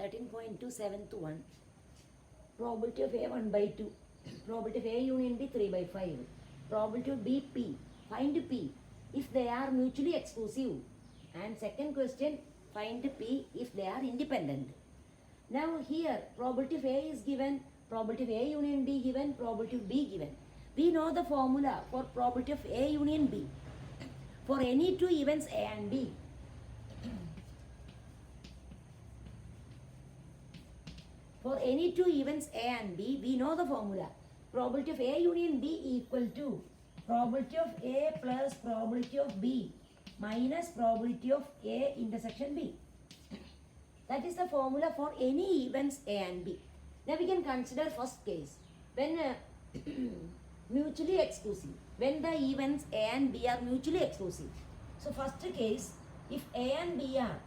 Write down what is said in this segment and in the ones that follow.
13.2 one. Probability of A 1 by 2. Probability of A union B 3 by 5. Probability of B P. Find P if they are mutually exclusive. And second question, find P if they are independent. Now here probability of A is given, probability of A union B given, probability of B given. We know the formula for probability of A union B. For any two events A and B, for any two events A and B, we know the formula. Probability of A union B equal to probability of A plus probability of B minus probability of A intersection B. That is the formula for any events A and B. Now we can consider first case. When mutually exclusive. When the events A and B are mutually exclusive. So first case, if A and B are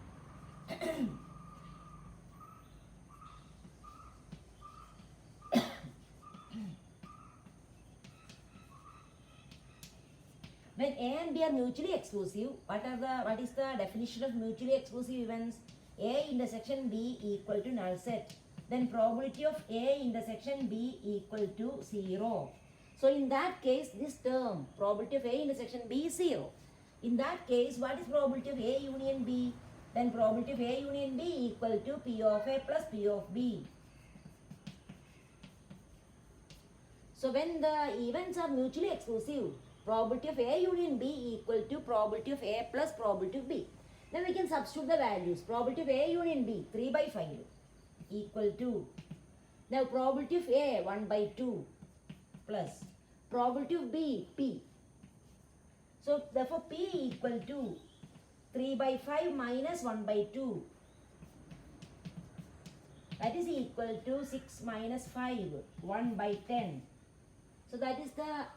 when A and B are mutually exclusive, what is the definition of mutually exclusive events? A intersection B equal to null set. Then probability of A intersection B equal to 0. So in that case, this term, probability of A intersection B is 0. In that case, what is probability of A union B? Then probability of A union B equal to P of A plus P of B. So when the events are mutually exclusive, probability of A union B equal to probability of A plus probability of B. Then we can substitute the values. Probability of A union B 3 by 5 equal to, now probability of A 1 by 2 plus probability of B P. So therefore P equal to 3 by 5 minus 1 by 2. That is equal to 6 minus 5, 1 by 10. So that is the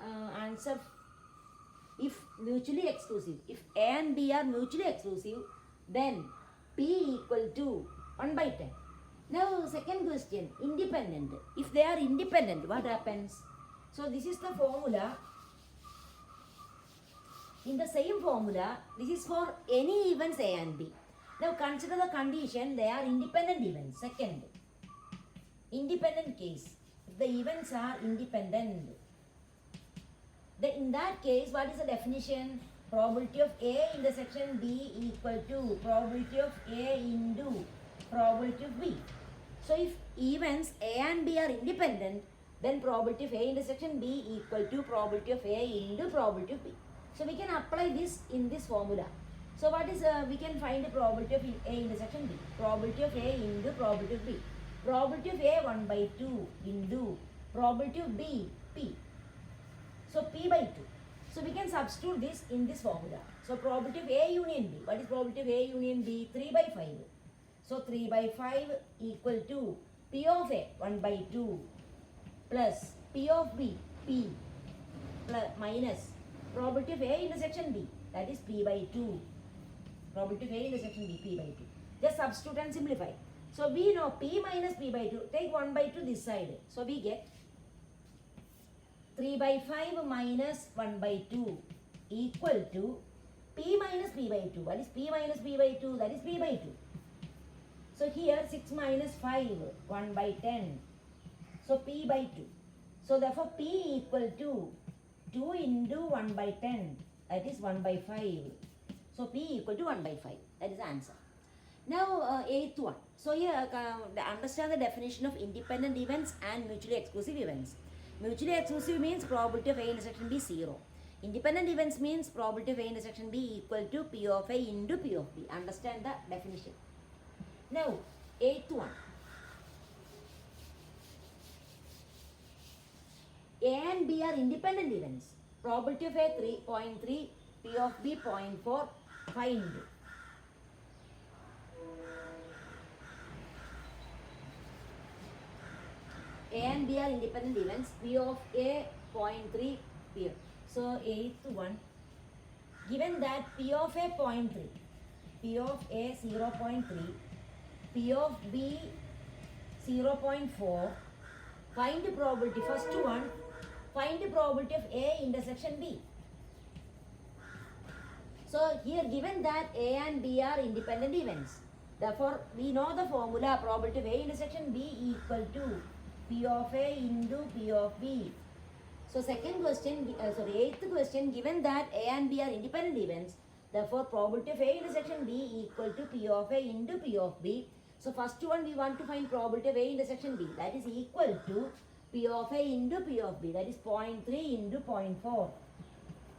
answer if mutually exclusive. If A and B are mutually exclusive, then P equal to 1 by 10. Now second question, independent. If they are independent, what happens? So this is the formula. In the same formula, this is for any events A and B. Now consider the condition, they are independent events. Second, independent case. If the events are independent, then in that case, what is the definition? Probability of A intersection B equal to probability of A into probability of B. So if events A and B are independent, then probability of A intersection B equal to probability of A into probability of B. So we can apply this in this formula. So what is, we can find the probability of A intersection B. Probability of A into probability of B. Probability of A 1 by 2 into probability of B P. So P by 2. So we can substitute this in this formula. So probability of A union B. What is probability of A union B? 3 by 5. So 3 by 5 equal to P of A 1 by 2 plus P of B P plus minus probability of A intersection B, that is P by 2. Probability of A intersection B, P by 2. Just substitute and simplify. So we know P minus P by 2. Take 1 by 2 this side. So we get 3 by 5 minus 1 by 2 equal to P minus P by 2. What is P minus P by 2? That is P by 2. So here 6 minus 5, 1 by 10. So P by 2. So therefore P equal to 2 into 1 by 10. That is 1 by 5. So P equal to 1 by 5. That is the answer. Now eighth one. So here understand the definition of independent events and mutually exclusive events. Mutually exclusive means probability of A intersection B 0. Independent events means probability of A intersection B equal to P of A into P of B. Understand the definition. Now, eighth one. A and B are independent events. Probability of A 3.3, P of B 0.4. Find. A and B are independent events. P of A 0.3 P. So eighth one. Given that P of A 0.3, P of A 0.3, P of B 0.4. Find the probability. First one. Find the probability of A intersection B. So here given that A and B are independent events, Therefore, we know the formula probability of A intersection B equal to P of A into P of B. So second question, eighth question, given that A and B are independent events, therefore probability of A intersection B equal to P of A into P of B. So first one we want to find probability of A intersection B, that is equal to P of A into P of B, that is 0.3 into 0.4.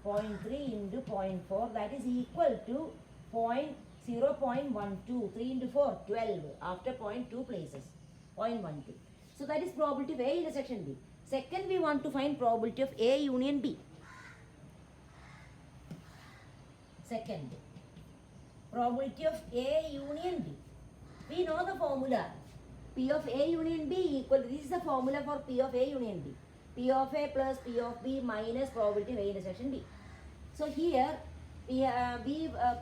0.3 into 0.4, that is equal to 0.12, 3 into 4, 12, after 0.2 places, 0.12. So that is probability of A intersection B. Second, we want to find probability of A union B. Second, probability of A union B. We know the formula. P of A union B equal, this is the formula for P of A union B. P of A plus P of B minus probability of A intersection B. So here, we have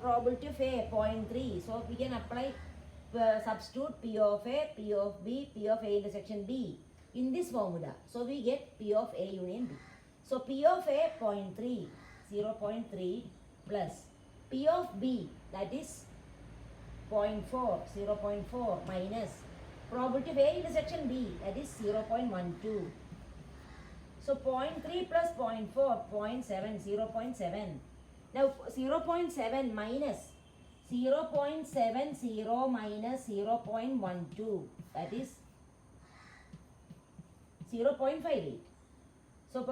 probability of A 0.3. So we can apply, substitute P of A, P of B, P of A intersection B in this formula. So we get P of A union B. So P of A 0.3, 0.3 plus P of B, that is 0.4, 0.4 minus probability of A intersection B, that is 0.12. So 0.3 plus 0.4, 0.7, 0.7. Now 0.7 minus 0.70 minus 0.12, that is 0.58. So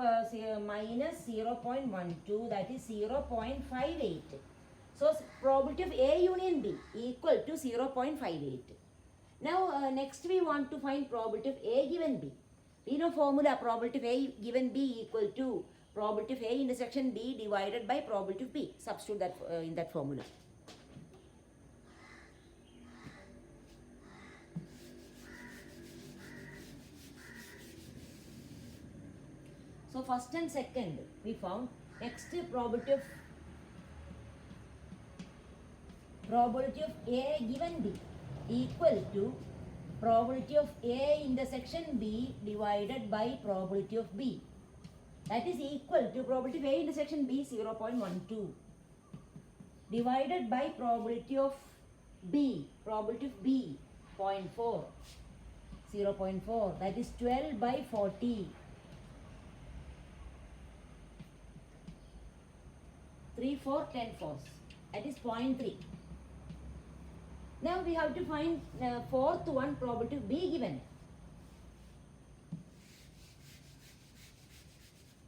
minus 0.12, that is 0.58. So probability of A union B equal to 0.58. Now next we want to find probability of A given B. We know formula probability of A given B equal to probability of A intersection B divided by probability of B. Substitute that in that formula. So first and second we found. Next probability of A given B equal to probability of A intersection B divided by probability of B. That is equal to probability of A intersection B 0.12 divided by probability of B 0.4, 0.4, that is 12 by 40. 3, 4, 10 fours, that is 0.3. Now we have to find fourth one, probability of B given.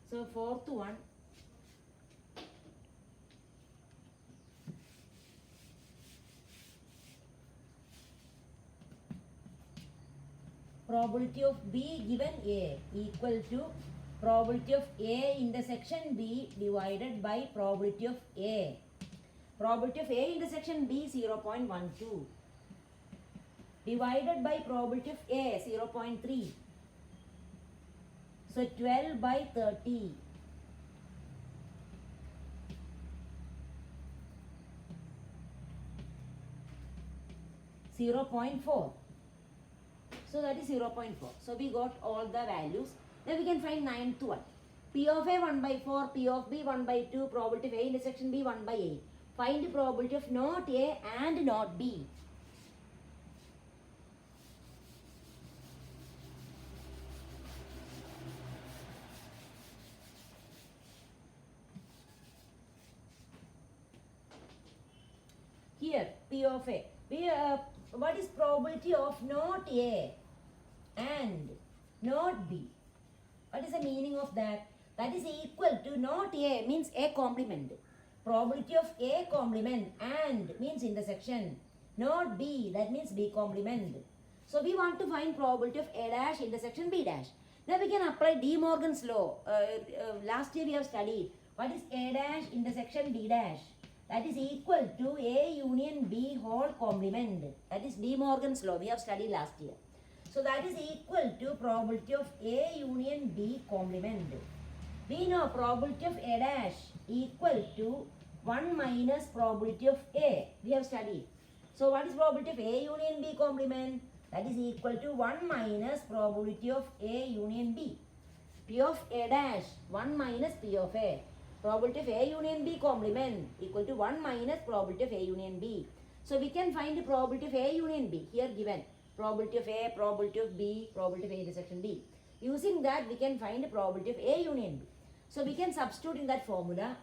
So fourth one, probability of B given A equal to probability of A intersection B divided by probability of A. Probability of A intersection B 0.12 divided by probability of A 0.3. So 12 by 30. 0.4. So that is 0.4. So we got all the values. Then we can find ninth one. P of A 1 by 4, P of B 1 by 2, probability of A intersection B 1 by 8. Find the probability of not A and not B. Here, P of A. What is probability of not A and not B? What is the meaning of that? That is equal to not A means A complement. Probability of A complement and means intersection. Not B, that means B complement. So we want to find probability of A dash intersection B dash. Now we can apply De Morgan's law. Last year we have studied. What is A dash intersection B dash? That is equal to A union B whole complement. That is De Morgan's law. We have studied last year. So that is equal to probability of A union B complement. We know probability of A dash equal to 1 minus probability of A. We have studied. So what is probability of A union B complement? That is equal to 1 minus probability of A union B. P of A dash 1 minus P of A. Probability of A union B complement equal to 1 minus probability of A union B. So we can find the probability of A union B. Here given probability of A, probability of B, probability of A intersection B. Using that we can find the probability of A union B. So we can substitute in that formula.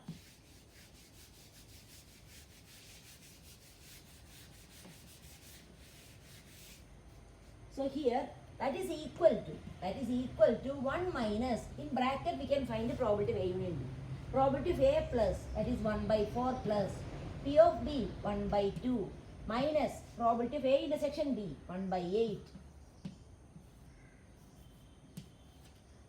So here that is equal to 1 minus, in bracket we can find the probability of A union B. Probability of A plus, that is 1 by 4 plus P of B 1 by 2 minus probability of A intersection B 1 by 8.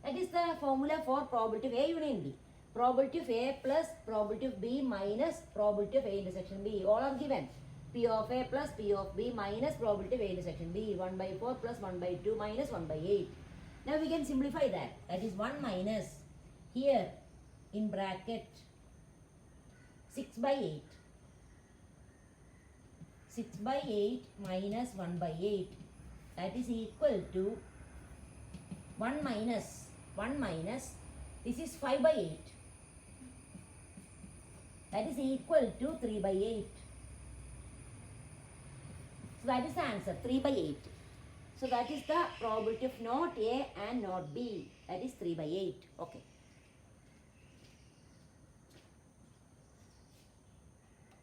That is the formula for probability of A union B. Probability of A plus probability of B minus probability of A intersection B. All are given. P of A plus P of B minus probability of A intersection B. 1 by 4 plus 1 by 2 minus 1 by 8. Now we can simplify that. That is 1 minus, here in bracket 6 by 8. 6 by 8 minus 1 by 8. That is equal to 1 minus, this is 5 by 8. That is equal to 3 by 8. So that is the answer, 3 by 8. So that is the probability of not A and not B. That is 3 by 8. Okay.